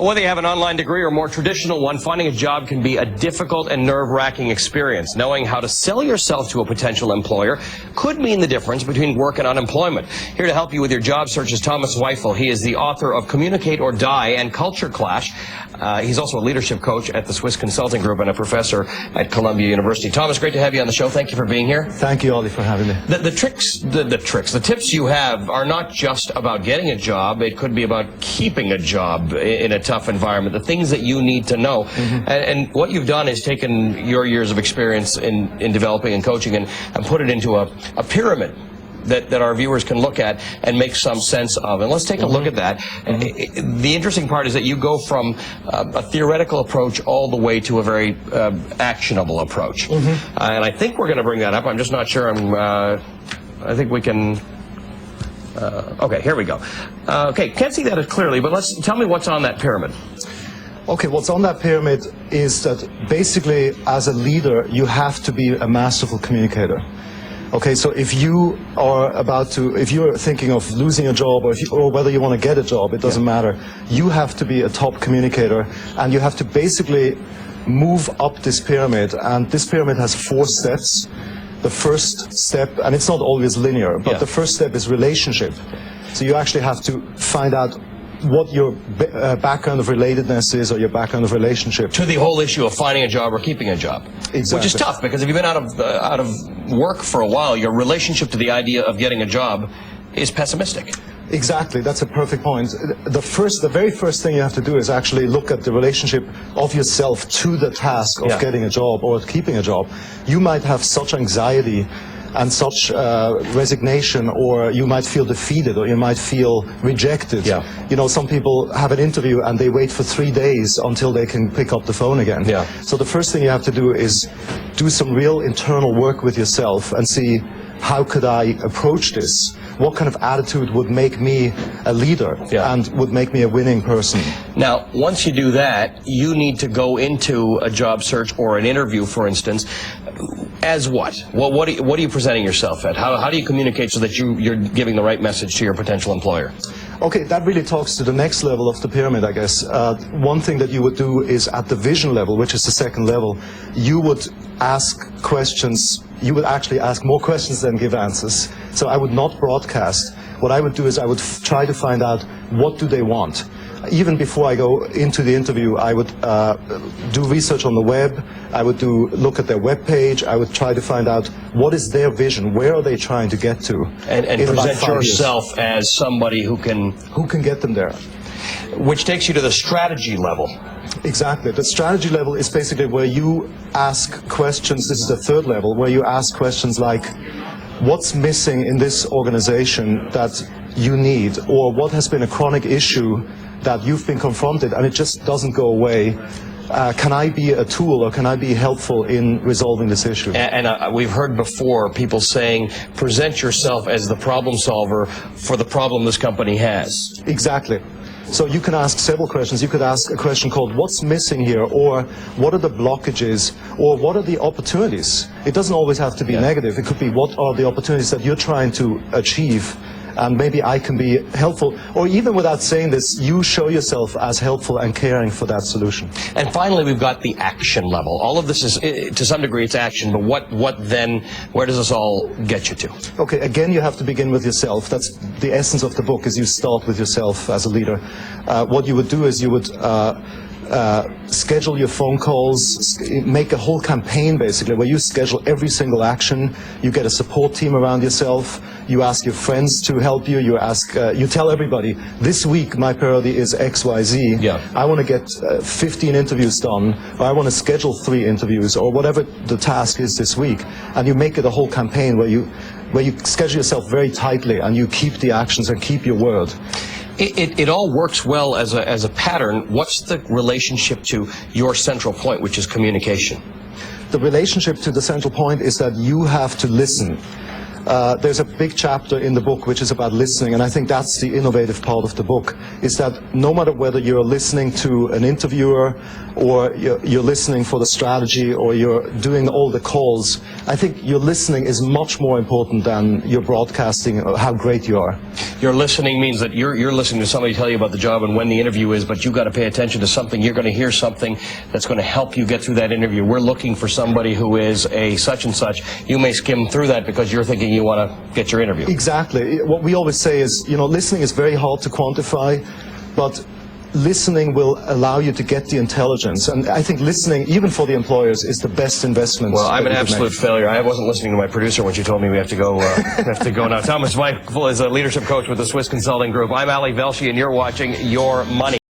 Whether you have an online degree or a more traditional one, finding a job can be a difficult and nerve-wracking experience. Knowing how to sell yourself to a potential employer could mean the difference between work and unemployment. Here to help you with your job search is Thomas Zweifel. He is the author of Communicate or Die and Culture Clash. He's also a leadership coach at the Swiss Consulting Group and a professor at Columbia University. Thomas, great to have you on the show. Thank you for being here. Thank you, Ollie, for having me. The tips you have are not just about getting a job. It could be about keeping a job in a tough environment, the things that you need to know. And what you've done is taken your years of experience in developing and coaching and put it into a pyramid that our viewers can look at and make some sense of. And let's take a look at that. The interesting part is that you go from a theoretical approach all the way to a very actionable approach. And I think we're going to bring that up. I'm just not sure. I think we can. Okay, here we go. Okay, can't see that as clearly, but tell me what's on that pyramid. Okay, what's on that pyramid is that basically, as a leader, you have to be a masterful communicator. Okay, so if you are if you're thinking of losing a job or whether you want to get a job, it doesn't matter. You have to be a top communicator, and you have to basically move up this pyramid, and this pyramid has 4 steps. The first step, and it's not always linear, but the first step is relationship. So you actually have to find out what your background of relatedness is, or your background of relationship. To the whole issue of finding a job or keeping a job. Exactly. Which is tough, because if you've been out of work for a while, your relationship to the idea of getting a job is pessimistic. Exactly, that's a perfect point. The very first thing you have to do is actually look at the relationship of yourself to the task of getting a job or keeping a job. You might have such anxiety and such resignation, or you might feel defeated, or you might feel rejected. You know, some people have an interview and they wait for 3 days until they can pick up the phone again. So the first thing you have to do is do some real internal work with yourself and see, how could I approach this? What kind of attitude would make me a leader and would make me a winning person? Now, once you do that, you need to go into a job search or an interview, for instance, as what? What are you presenting yourself at? How do you communicate so that you're giving the right message to your potential employer? Okay, that really talks to the next level of the pyramid, I guess. One thing that you would do is at the vision level, which is the second level, you would ask questions. You would actually ask more questions than give answers. So I would not broadcast. What I would do is I would try to find out, what do they want? Even before I go into the interview, I would do research on the web. I would look at their web page. I would try to find out, what is their vision? Where are they trying to get to? And present yourself as somebody who can get them there. Which takes you to the strategy level. Exactly. The strategy level is basically where you ask questions. This is the third level, where you ask questions like, what's missing in this organization that you need? Or what has been a chronic issue that you've been confronted and it just doesn't go away? Can I be a tool, or can I be helpful in resolving this issue? And we've heard before people saying, present yourself as the problem solver for the problem this company has. Exactly. So you can ask several questions. You could ask a question called, what's missing here? Or what are the blockages? Or what are the opportunities? It doesn't always have to be negative. It could be, what are the opportunities that you're trying to achieve? And maybe I can be helpful. Or even without saying this, you show yourself as helpful and caring for that solution. And finally, we've got the action level. All of this is, to some degree, it's action, but what then, where does this all get you to? Okay, again, you have to begin with yourself. That's the essence of the book, is you start with yourself as a leader. What you would do is you would schedule your phone calls, make a whole campaign basically where you schedule every single action. You get a support team around yourself. You ask your friends to help you. You tell everybody, this week my priority is XYZ. I want to get 15 interviews done, or I want to schedule 3 interviews, or whatever the task is this week. And you make it a whole campaign where you schedule yourself very tightly and you keep the actions and keep your word. It all works well as a pattern. What's the relationship to your central point, which is communication? The relationship to the central point is that you have to listen. there's a big chapter in the book which is about listening, and I think that's the innovative part of the book, is that no matter whether you're listening to an interviewer or you're listening for the strategy or you're doing all the calls, I think your listening is much more important than your broadcasting how great you are. Your listening means that you're listening to somebody tell you about the job and when the interview is, but you've got to pay attention to something. You're going to hear something that's going to help you get through that interview. We're looking for somebody who is a such and such. You may skim through that because you're thinking you want to get your interview. Exactly. What we always say is, listening is very hard to quantify, but listening will allow you to get the intelligence. And I think listening, even for the employers, is the best investment. Well, I'm an absolute failure. I wasn't listening to my producer when she told me we have to go. Now. Thomas Zweifel is a leadership coach with the Swiss Consulting Group. I'm Ali Velshi, and you're watching Your Money.